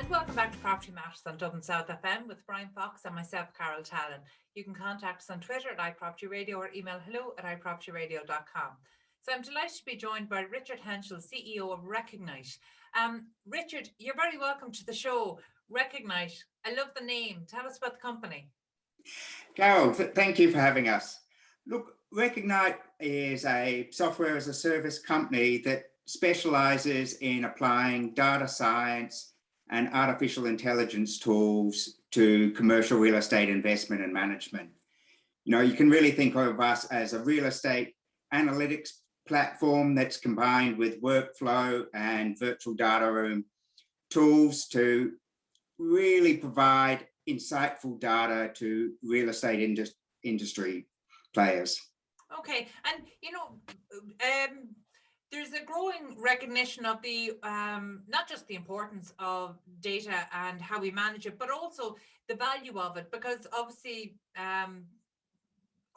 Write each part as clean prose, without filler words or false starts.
And welcome back to Property Matters on Dublin South FM with Brian Fox and myself, Carol Tallon. You can contact us on Twitter at iPropertyRadio or email hello@iPropertyRadio.com. So I'm delighted to be joined by Richard Henshall, CEO of Recognyte. Richard, you're very welcome to the show. Recognyte, I love the name. Tell us about the company. Carol, thank you for having us. Look, Recognyte is a software as a service company that specializes in applying data science and artificial intelligence tools to commercial real estate investment and management. You know, you can really think of us as a real estate analytics platform that's combined with workflow and virtual data room tools to really provide insightful data to real estate industry players. Okay, and you know, there's a growing recognition of the not just the importance of data and how we manage it, but also the value of it, because obviously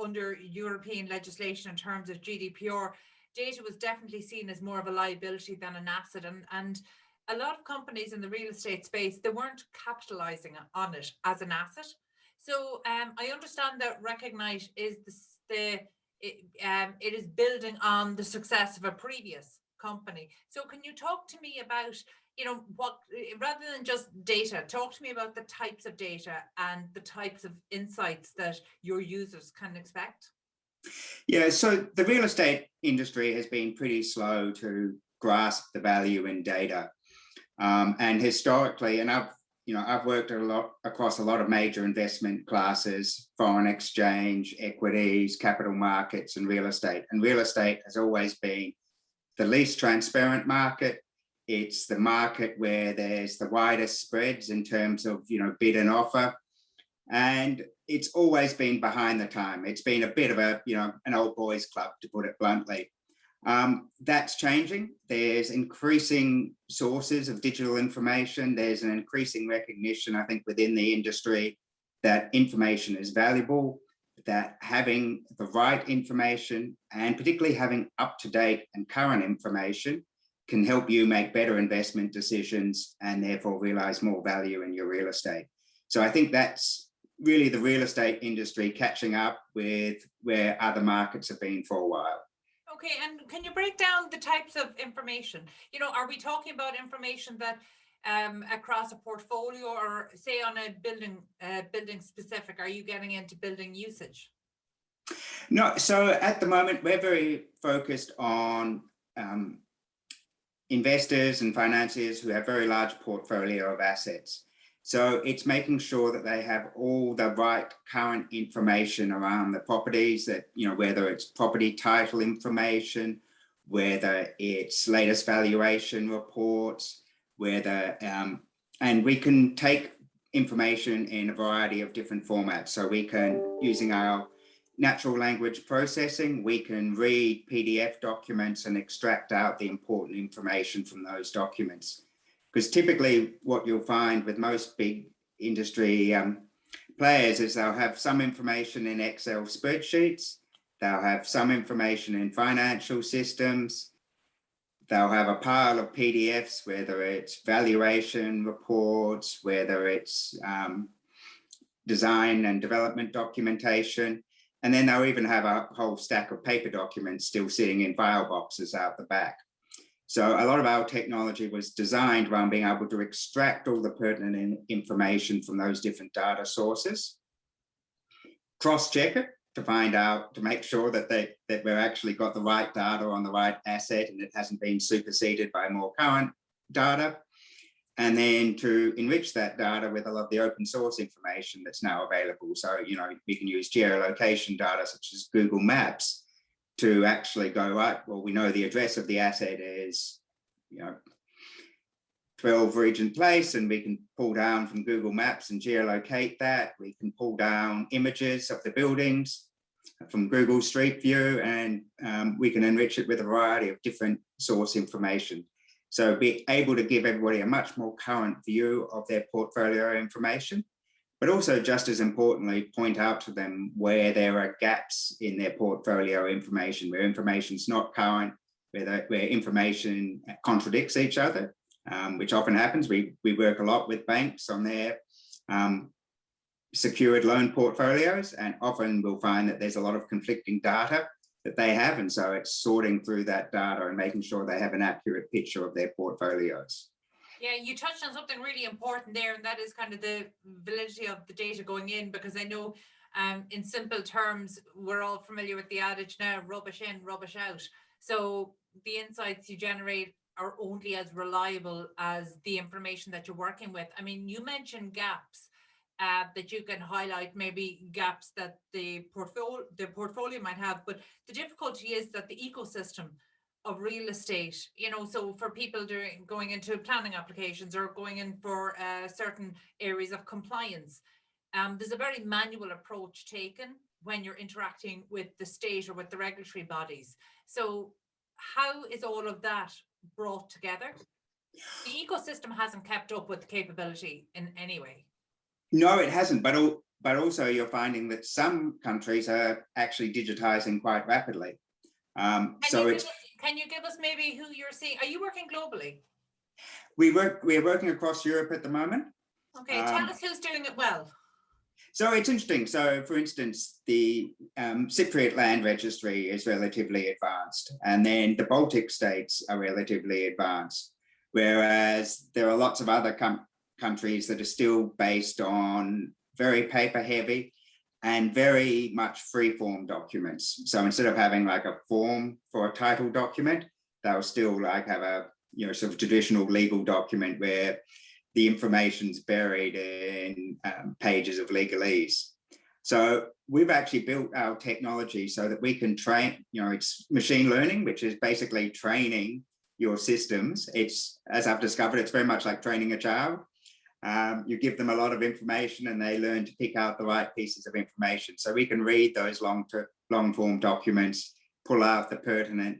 under European legislation in terms of GDPR, data was definitely seen as more of a liability than an asset, and a lot of companies in the real estate space, they weren't capitalizing on it as an asset. So I understand that Recognyte is it is building on the success of a previous company. So can you talk to me about, you know, what, rather than just data, talk to me about the types of data and the types of insights that your users can expect? Yeah, so the real estate industry has been pretty slow to grasp the value in data. And historically, and I've worked across a lot of major investment classes: foreign exchange, equities, capital markets, and real estate. And real estate has always been the least transparent market. It's the market where there's the widest spreads in terms of, you know, bid and offer. And it's always been behind the time. It's been a bit of a, you know, an old boys club, to put it bluntly. That's changing. There's increasing sources of digital information. There's an increasing recognition, I think, within the industry that information is valuable, that having the right information, and particularly having up-to-date and current information, can help you make better investment decisions and therefore realize more value in your real estate. So I think that's really the real estate industry catching up with where other markets have been for a while. Okay, and can you break down the types of information? You know, are we talking about information that across a portfolio, or say on a building specific? Are you getting into building usage? No, so at the moment we're very focused on investors and financiers who have very large portfolio of assets. So it's making sure that they have all the right current information around the properties, that, you know, whether it's property title information, whether it's latest valuation reports, whether, and we can take information in a variety of different formats. So we can, using our natural language processing, we can read PDF documents and extract out the important information from those documents. Because typically what you'll find with most big industry players is they'll have some information in Excel spreadsheets, they'll have some information in financial systems, they'll have a pile of PDFs, whether it's valuation reports, whether it's design and development documentation, and then they'll even have a whole stack of paper documents still sitting in file boxes out the back. So a lot of our technology was designed around being able to extract all the pertinent information from those different data sources, cross-check it to find out, to make sure that we've actually got the right data on the right asset and it hasn't been superseded by more current data, and then to enrich that data with a lot of the open source information that's now available. So, you know, we can use geolocation data such as Google Maps to actually go, right, well, we know the address of the asset is, you know, 12 Regent Place, and we can pull down from Google Maps and geolocate that. We can pull down images of the buildings from Google Street View, and we can enrich it with a variety of different source information. So be able to give everybody a much more current view of their portfolio information, but also, just as importantly, point out to them where there are gaps in their portfolio information, where information's not current, where information contradicts each other, which often happens. We work a lot with banks on their secured loan portfolios, and often we'll find that there's a lot of conflicting data that they have. And so it's sorting through that data and making sure they have an accurate picture of their portfolios. Yeah, you touched on something really important there, and that is kind of the validity of the data going in, because I know in simple terms, we're all familiar with the adage now, rubbish in, rubbish out. So the insights you generate are only as reliable as the information that you're working with. I mean, you mentioned gaps that you can highlight, maybe gaps that the portfolio might have, but the difficulty is that the ecosystem of real estate, so for people going into planning applications or going in for certain areas of compliance, there's a very manual approach taken when you're interacting with the state or with the regulatory bodies. So how is all of that brought together? The ecosystem hasn't kept up with the capability in any way. No, it hasn't, but also you're finding that some countries are actually digitizing quite rapidly. Can you give us maybe who you're seeing? Are you working globally? We are working across Europe at the moment. Okay, tell us who's doing it well. So it's interesting. So for instance, the Cypriot land registry is relatively advanced, and then the Baltic states are relatively advanced, whereas there are lots of other countries that are still based on very paper heavy and very much free-form documents. So instead of having like a form for a title document, they'll still like have a sort of traditional legal document where the information's buried in pages of legalese. So we've actually built our technology so that we can train, it's machine learning, which is basically training your systems. It's, as I've discovered, it's very much like training a child. You give them a lot of information and they learn to pick out the right pieces of information. So we can read those long form documents, pull out the pertinent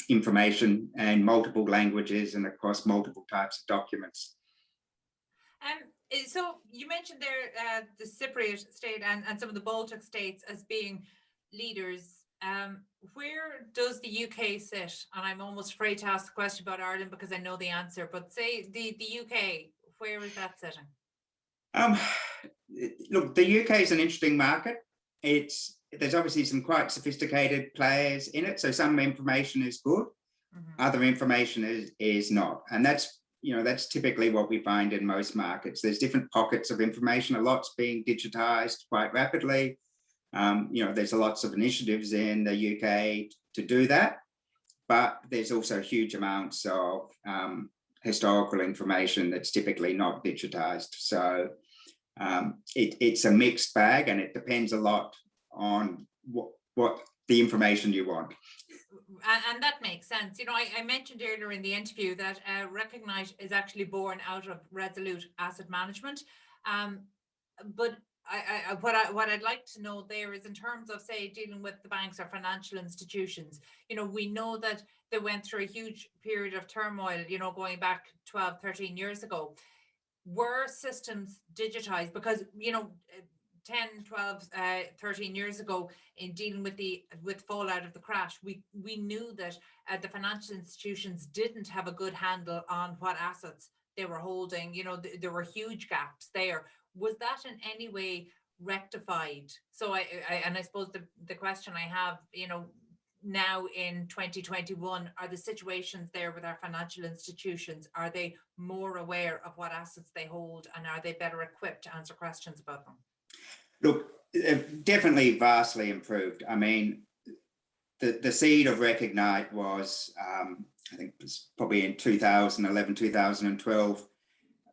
information in multiple languages and across multiple types of documents. So you mentioned there the Cypriot state and some of the Baltic states as being leaders. Where does the UK sit? And I'm almost afraid to ask the question about Ireland because I know the answer, but say the UK, where is that sitting? Look, the UK is an interesting market. There's obviously some quite sophisticated players in it. So some information is good, other information is not. And that's typically what we find in most markets. There's different pockets of information. A lot's being digitized quite rapidly. There's lots of initiatives in the UK to do that, but there's also huge amounts of historical information that's typically not digitized. So it's a mixed bag, and it depends a lot on what the information you want. And that makes sense. I mentioned earlier in the interview that Recognyte is actually born out of Resolute Asset Management, but what I'd like to know there is in terms of, say, dealing with the banks or financial institutions, we know that they went through a huge period of turmoil, going back 12, 13 years ago. Were systems digitized? Because, 10, 12, 13 years ago, in dealing with fallout of the crash, we knew that the financial institutions didn't have a good handle on what assets they were holding. There were huge gaps there. Was that in any way rectified? So I suppose the question I have, now in 2021, are the situations there with our financial institutions, are they more aware of what assets they hold, and are they better equipped to answer questions about them? Look, definitely vastly improved. I mean, the seed of Recognyte was, I think it was probably in 2011, 2012,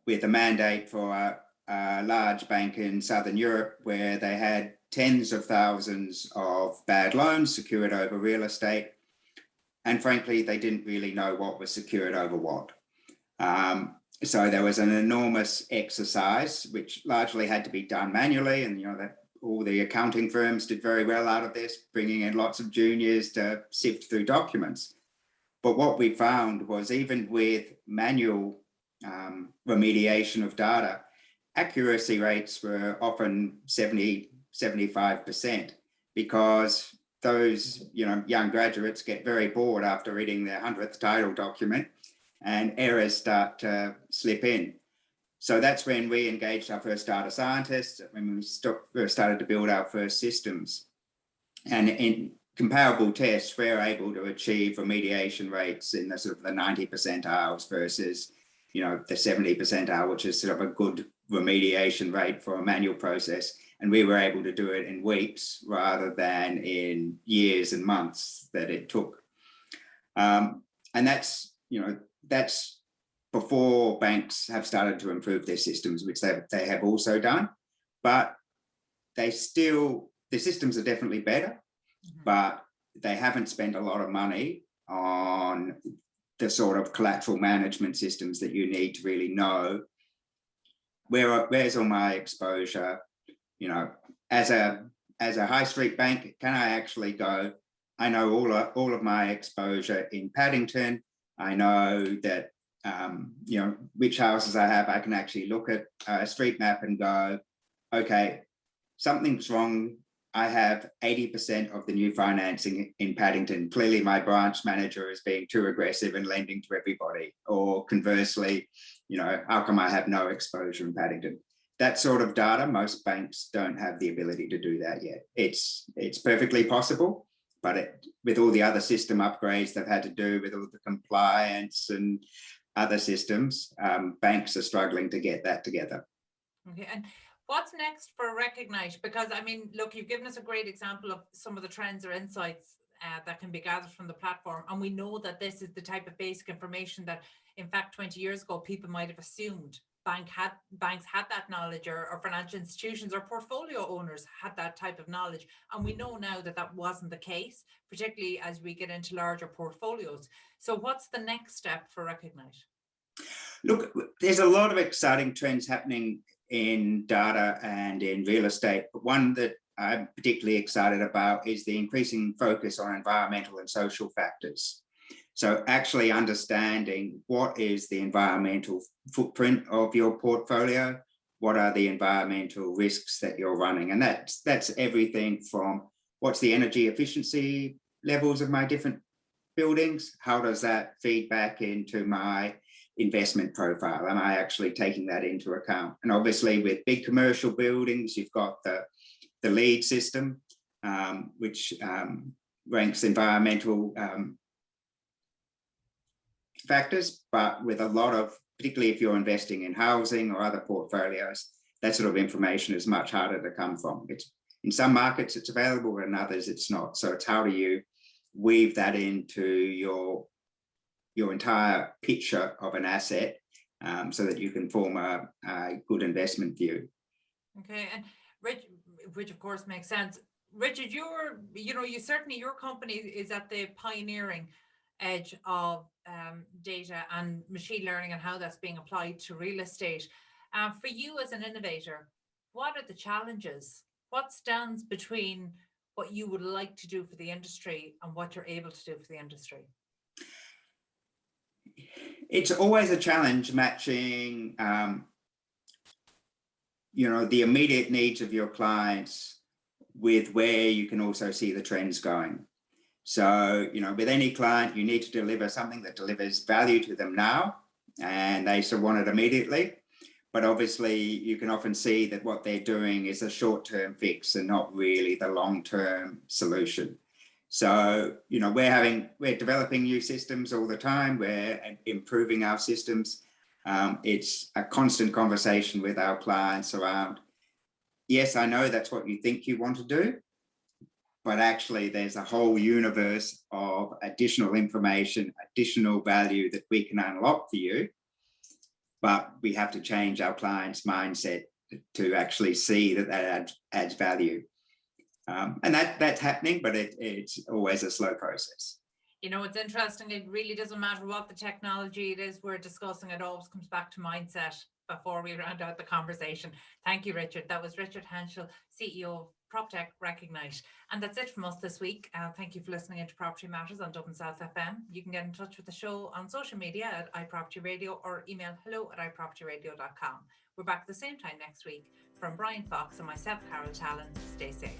with a mandate for a large bank in Southern Europe where they had tens of thousands of bad loans secured over real estate. And frankly, they didn't really know what was secured over what. So there was an enormous exercise, which largely had to be done manually. And, that all the accounting firms did very well out of this, bringing in lots of juniors to sift through documents. But what we found was, even with manual remediation of data, accuracy rates were often 70, 75%, because those young graduates get very bored after reading their 100th title document, and errors start to slip in. So that's when we engaged our first data scientists, when we first started to build our first systems. And in comparable tests, we're able to achieve remediation rates in the sort of the 90 percentiles versus, the 70 percentile, which is sort of a good remediation rate for a manual process. And we were able to do it in weeks rather than in years and months that it took. And that's before banks have started to improve their systems, which they have also done, but the systems are definitely better, but they haven't spent a lot of money on the sort of collateral management systems that you need to really know where's all my exposure. As a high street bank, can I actually go, I know all of my exposure in Paddington. I know that which houses I have. I can actually look at a street map and go, okay, something's wrong. I have 80% of the new financing in Paddington. Clearly my branch manager is being too aggressive and lending to everybody. Or conversely, how come I have no exposure in Paddington? That sort of data, most banks don't have the ability to do that yet. It's perfectly possible, but with all the other system upgrades they've had to do, with all the compliance and other systems, banks are struggling to get that together. Okay, and what's next for Recognyte? Because look, you've given us a great example of some of the trends or insights that can be gathered from the platform, and we know that this is the type of basic information that, in fact, 20 years ago, people might have assumed banks had that knowledge, or financial institutions or portfolio owners had that type of knowledge. And we know now that that wasn't the case, particularly as we get into larger portfolios. So what's the next step for Recognyte? Look, there's a lot of exciting trends happening in data and in real estate, but one that I'm particularly excited about is the increasing focus on environmental and social factors. So actually understanding what is the environmental footprint of your portfolio, what are the environmental risks that you're running, and that's everything from what's the energy efficiency levels of my different buildings, how does that feed back into my investment profile, am I actually taking that into account? And obviously with big commercial buildings, you've got the LEED system, which ranks environmental factors, but with a lot of, particularly if you're investing in housing or other portfolios, that sort of information is much harder to come from. It's in some markets it's available, and in others it's not. So it's how do you weave that into your entire picture of an asset, so that you can form a good investment view. Okay, and which of course makes sense. Richard, your company is at the pioneering edge of data and machine learning and how that's being applied to real estate. For you as an innovator, what are the challenges? What stands between what you would like to do for the industry and what you're able to do for the industry? It's always a challenge matching, the immediate needs of your clients with where you can also see the trends going. So, with any client, you need to deliver something that delivers value to them now, and they still want it immediately. But obviously, you can often see that what they're doing is a short-term fix and not really the long-term solution. So, we're developing new systems all the time. We're improving our systems. It's a constant conversation with our clients around, yes, I know that's what you think you want to do, but actually there's a whole universe of additional information, additional value that we can unlock for you. But we have to change our client's mindset to actually see that adds value. And that's happening, but it's always a slow process. It's interesting. It really doesn't matter what the technology it is we're discussing. It always comes back to mindset before we round out the conversation. Thank you, Richard. That was Richard Henshall, CEO of proptech Recognyte. And that's it from us this week. Thank you for listening into Property Matters on Dublin South FM. You can get in touch with the show on social media at iPropertyRadio or email hello@iPropertyRadio.com. We're back at the same time next week. From Brian Fox and myself, Carol Tallon. Stay safe.